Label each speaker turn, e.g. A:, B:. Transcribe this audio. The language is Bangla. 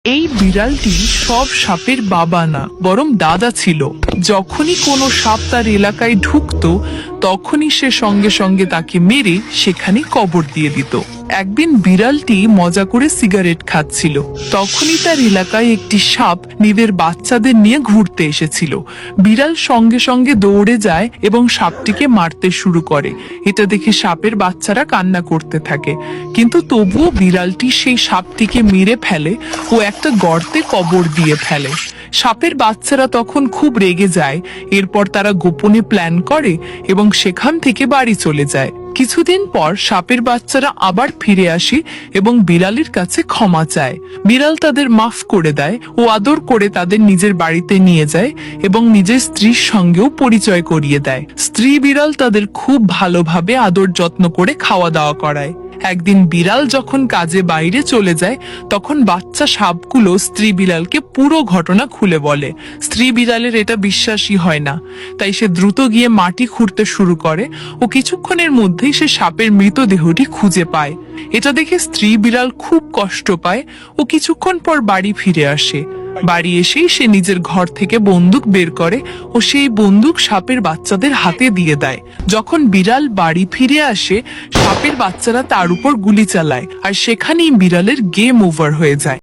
A: এই বিড়ালটি সব সাপের বাবা না, বরং দাদা ছিল। যখনই কোনো সাপ তার এলাকায় ঢুকতো, তখনই সে সঙ্গে সঙ্গে তাকে মেরে সেখানে কবর দিয়ে দিত। একদিন বিড়ালটি মজা করে সিগারেট খাচ্ছিল। তখনই তার এলাকায় একটি সাপ নিজের বাচ্চাদের নিয়ে ঘুরতে এসেছিল। বিড়াল সঙ্গে সঙ্গে দৌড়ে যায় এবং সাপটিকে মারতে শুরু করে। এটা দেখে সাপের বাচ্চারা কান্না করতে থাকে, কিন্তু তবুও বিড়ালটি সেই সাপটিকে মেরে ফেলে ও একটা গর্তে কবর দিয়ে ফেলে। সাপের বাচ্চারা তখন খুব রেগে যায়। এরপর তারা গোপনে প্ল্যান করে এবং সেখান থেকে বাড়ি চলে যায়। কিছুদিন পর সাপের বাচ্চারা আবার ফিরে আসে এবং বিড়ালের কাছে ক্ষমা চায়। বিড়াল তাদের মাফ করে দেয় ও আদর করে তাদের নিজের বাড়িতে নিয়ে যায় এবং নিজের স্ত্রীর সঙ্গেও পরিচয় করিয়ে দেয়। স্ত্রী বিড়াল তাদের খুব ভালোভাবে আদর যত্ন করে খাওয়া দাওয়া করায়। একদিন বিড়াল যখন কাজে বাইরে চলে যায়, তখন বাচ্চা সাপগুলো স্ত্রী বিড়ালকে পুরো ঘটনা খুলে বলে। স্ত্রী বিড়ালের এটা বিশ্বাসই হয় না, তাই সে দ্রুত গিয়ে মাটি খুঁড়তে শুরু করে ও কিছুক্ষণের মধ্যেই সে সাপের মৃতদেহটি খুঁজে পায়। এটা দেখে স্ত্রী বিড়াল খুব কষ্ট পায় ও কিছুক্ষণ পর বাড়ি ফিরে আসে। বাড়ি এসেই সে নিজের ঘর থেকে বন্দুক বের করে ও সেই বন্দুক সাপের বাচ্চাদের হাতে দিয়ে দেয়। যখন বিড়াল বাড়ি ফিরে আসে, সাপের বাচ্চারা তার উপর গুলি চালায় আর সেখানেই বিড়ালের গেম ওভার হয়ে যায়।